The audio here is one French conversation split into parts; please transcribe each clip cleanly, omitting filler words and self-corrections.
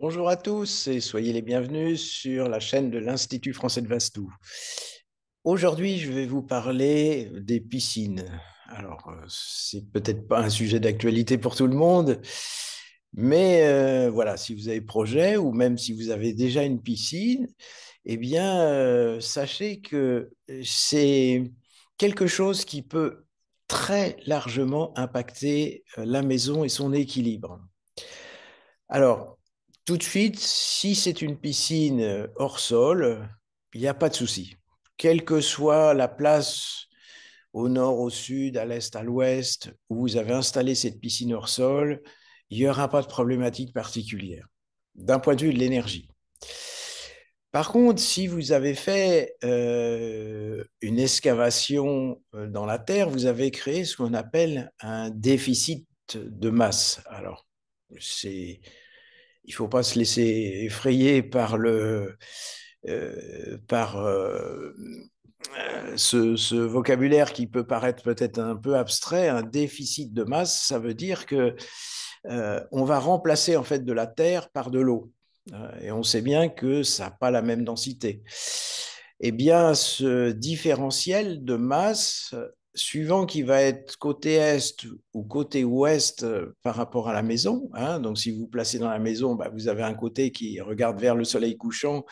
Bonjour à tous et soyez les bienvenus sur la chaîne de l'Institut français de Vastou. Aujourd'hui, je vais vous parler des piscines. Alors, c'est peut-être pas un sujet d'actualité pour tout le monde, mais voilà, si vous avez projet ou même si vous avez déjà une piscine, eh bien, sachez que c'est quelque chose qui peut très largement impacter la maison et son équilibre. Alors, tout de suite, si c'est une piscine hors sol, il n'y a pas de souci. Quelle que soit la place au nord, au sud, à l'est, à l'ouest, où vous avez installé cette piscine hors sol, il n'y aura pas de problématique particulière d'un point de vue de l'énergie. Par contre, si vous avez fait une excavation dans la terre, vous avez créé ce qu'on appelle un déficit de masse. Alors, c'est il ne faut pas se laisser effrayer par ce vocabulaire qui peut paraître peut-être un peu abstrait. Un déficit de masse, ça veut dire que on va remplacer en fait de la terre par de l'eau. Et on sait bien que ça n'a pas la même densité. Eh bien, ce différentiel de masse, suivant qui va être côté est ou côté ouest par rapport à la maison, hein, donc si vous vous placez dans la maison, bah, vous avez un côté qui regarde vers le soleil couchant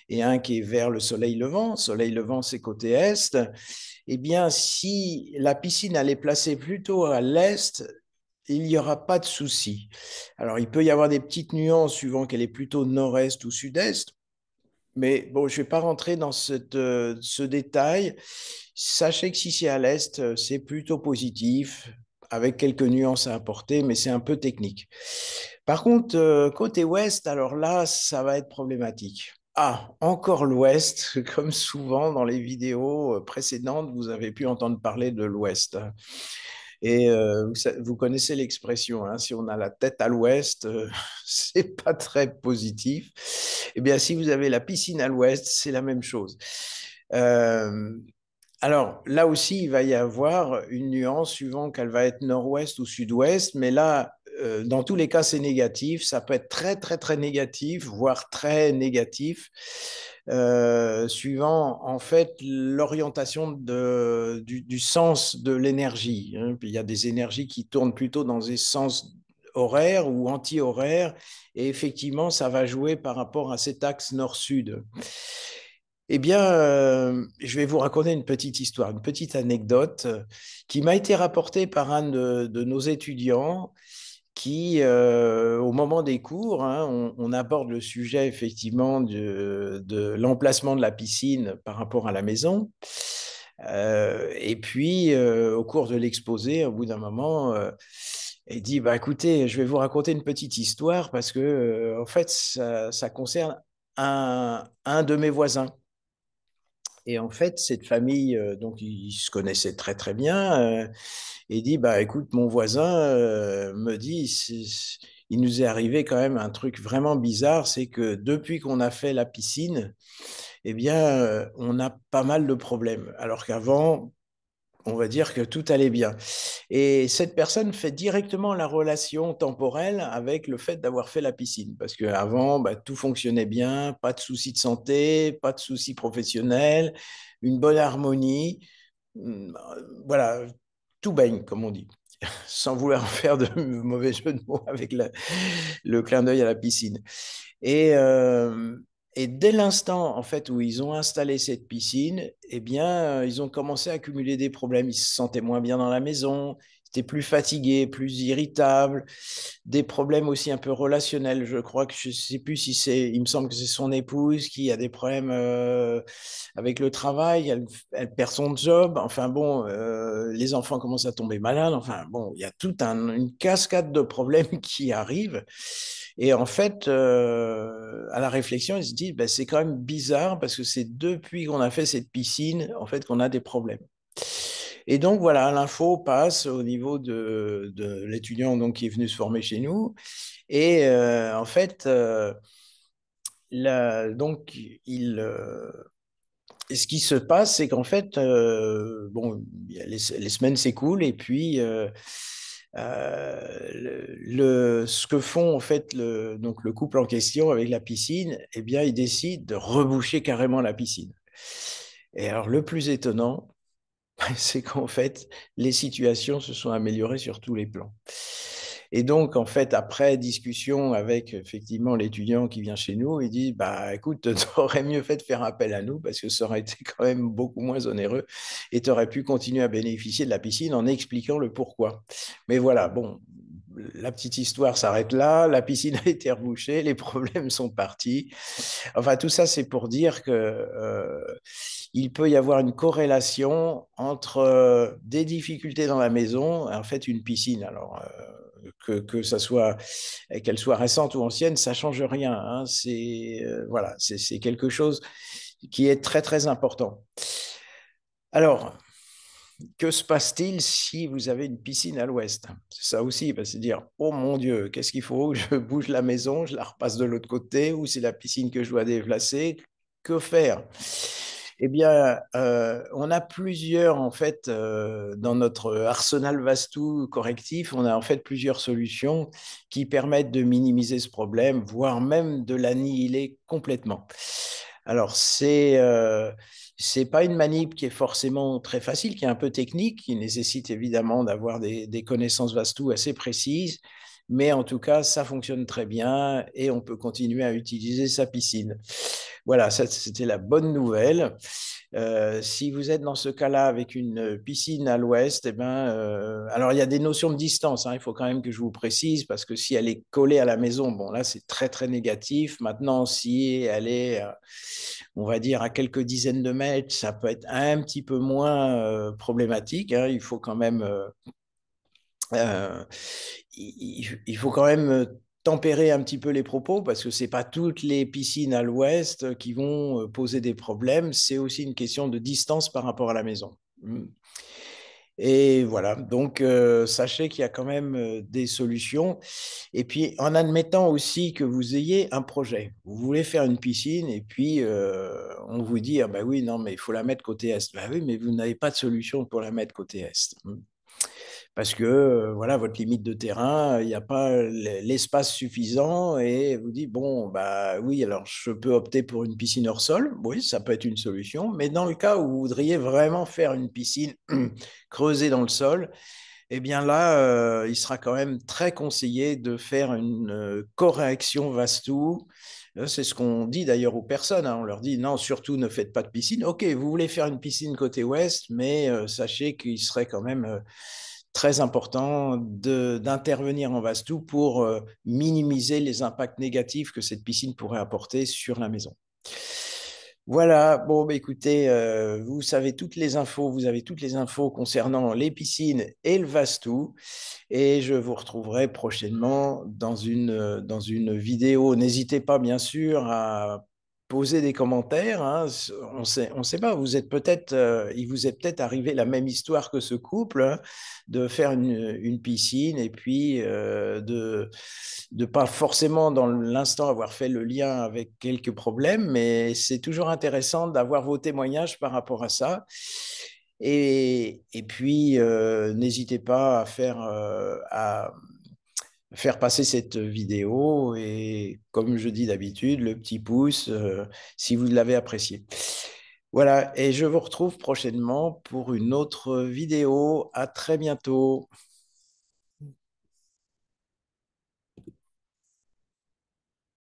et un qui est vers le soleil levant. Soleil levant, c'est côté est. Eh bien, si la piscine elle est placée plutôt à l'est, il n'y aura pas de souci. Alors, il peut y avoir des petites nuances suivant qu'elle est plutôt nord-est ou sud-est, mais bon, je ne vais pas rentrer dans ce détail. Sachez que si c'est à l'est, c'est plutôt positif, avec quelques nuances à apporter, mais c'est un peu technique. Par contre, côté ouest, alors là, ça va être problématique. Ah, encore l'ouest, comme souvent dans les vidéos précédentes, vous avez pu entendre parler de l'ouest. Et vous connaissez l'expression, hein, si on a la tête à l'ouest, c'est pas très positif. Eh bien, si vous avez la piscine à l'ouest, c'est la même chose. Euh, alors, là aussi, il va y avoir une nuance suivant qu'elle va être nord-ouest ou sud-ouest, mais là, dans tous les cas, c'est négatif. Ça peut être très, très, très négatif, voire très négatif, suivant en fait l'orientation du sens de l'énergie, hein. Il y a des énergies qui tournent plutôt dans des sens horaires ou anti-horaires, et effectivement, ça va jouer par rapport à cet axe nord-sud. Eh bien, je vais vous raconter une petite histoire, une petite anecdote qui m'a été rapportée par un de nos étudiants qui, au moment des cours, hein, on aborde le sujet effectivement de l'emplacement de la piscine par rapport à la maison. Et puis, au cours de l'exposé, au bout d'un moment, il dit, bah, écoutez, je vais vous raconter une petite histoire parce que, en fait, ça concerne un de mes voisins. Et en fait, cette famille, donc ils se connaissaient très très bien, et dit, bah écoute, mon voisin me dit, il nous est arrivé quand même un truc vraiment bizarre, c'est que depuis qu'on a fait la piscine, eh bien, on a pas mal de problèmes. Alors qu'avant, on va dire que tout allait bien. Et cette personne fait directement la relation temporelle avec le fait d'avoir fait la piscine. Parce qu'avant, bah, tout fonctionnait bien, pas de soucis de santé, pas de soucis professionnels, une bonne harmonie. Voilà, tout baigne, comme on dit, sans vouloir faire de mauvais jeu de mots avec le clin d'œil à la piscine. Et, euh, et dès l'instant en fait où ils ont installé cette piscine, eh bien, ils ont commencé à accumuler des problèmes. Ils se sentaient moins bien dans la maison, ils étaient plus fatigués, plus irritables, des problèmes aussi un peu relationnels. Je crois que je sais plus si c'est, il me semble que c'est son épouse qui a des problèmes avec le travail, elle perd son job. Enfin bon, les enfants commencent à tomber malades. Enfin bon, il y a toute une cascade de problèmes qui arrivent. Et en fait, à la réflexion, ils se disent, ben, c'est quand même bizarre parce que c'est depuis qu'on a fait cette piscine, en fait, qu'on a des problèmes. Et donc voilà, l'info passe au niveau de l'étudiant donc qui est venu se former chez nous. Et en fait, donc et ce qui se passe, c'est qu'en fait, bon, les semaines s'écoulent et puis Ce que font en fait donc le couple en question avec la piscine, eh bien, ils décident de reboucher carrément la piscine. Et alors, le plus étonnant, c'est qu'en fait, les situations se sont améliorées sur tous les plans. Et donc, en fait, après discussion avec effectivement l'étudiant qui vient chez nous, il dit, bah écoute, t'aurais mieux fait de faire appel à nous parce que ça aurait été quand même beaucoup moins onéreux et tu aurais pu continuer à bénéficier de la piscine en expliquant le pourquoi. Mais voilà, bon, la petite histoire s'arrête là, la piscine a été rebouchée, les problèmes sont partis. Enfin, tout ça, c'est pour dire que il peut y avoir une corrélation entre des difficultés dans la maison et en fait une piscine. Alors, que ça soit, qu'elle soit récente ou ancienne, ça change rien, hein. C'est voilà, c'est quelque chose qui est très très important. Alors, que se passe-t-il si vous avez une piscine à l'ouest? C'est ça aussi, parce que dire, oh mon Dieu, qu'est-ce qu'il faut? Je bouge la maison, je la repasse de l'autre côté, ou c'est la piscine que je dois déplacer? Que faire? Eh bien, on a plusieurs, en fait, dans notre arsenal Vastu correctif, on a en fait plusieurs solutions qui permettent de minimiser ce problème, voire même de l'annihiler complètement. Alors, c'est pas une manip qui est forcément très facile, qui est un peu technique, qui nécessite évidemment d'avoir des connaissances Vastu assez précises, mais en tout cas, ça fonctionne très bien et on peut continuer à utiliser sa piscine. Voilà, ça c'était la bonne nouvelle. Si vous êtes dans ce cas-là avec une piscine à l'ouest, eh ben, alors il y a des notions de distance, hein, il faut quand même que je vous précise, parce que si elle est collée à la maison, bon là c'est très très négatif. Maintenant, si elle est, on va dire, à quelques dizaines de mètres, ça peut être un petit peu moins problématique, hein. Il faut quand même euh, il faut quand même tempérer un petit peu les propos parce que c'est pas toutes les piscines à l'ouest qui vont poser des problèmes. C'est aussi une question de distance par rapport à la maison. Et voilà, donc sachez qu'il y a quand même des solutions. Et puis en admettant aussi que vous ayez un projet, vous voulez faire une piscine et puis on vous dit ah bah oui non mais il faut la mettre côté est. Bah oui mais vous n'avez pas de solution pour la mettre côté est parce que voilà, votre limite de terrain, il n'y a pas l'espace suffisant et vous dites, bon, bah oui, alors je peux opter pour une piscine hors sol, oui, ça peut être une solution, mais dans le cas où vous voudriez vraiment faire une piscine creusée dans le sol, eh bien là, il sera quand même très conseillé de faire une correction Vastu. C'est ce qu'on dit d'ailleurs aux personnes, hein. On leur dit non, surtout ne faites pas de piscine. Ok, vous voulez faire une piscine côté ouest, mais sachez qu'il serait quand même très important d'intervenir en Vastu pour minimiser les impacts négatifs que cette piscine pourrait apporter sur la maison. Voilà, bon, bah, écoutez, vous savez toutes les infos, vous avez toutes les infos concernant les piscines et le Vastu, et je vous retrouverai prochainement dans une vidéo. N'hésitez pas, bien sûr, à poser des commentaires, hein. On sait pas, il vous est peut-être arrivé la même histoire que ce couple, hein, de faire une piscine et puis de pas forcément dans l'instant avoir fait le lien avec quelques problèmes, mais c'est toujours intéressant d'avoir vos témoignages par rapport à ça. Et puis, n'hésitez pas à faire passer cette vidéo et, comme je dis d'habitude, le petit pouce si vous l'avez apprécié. Voilà, et je vous retrouve prochainement pour une autre vidéo. À très bientôt.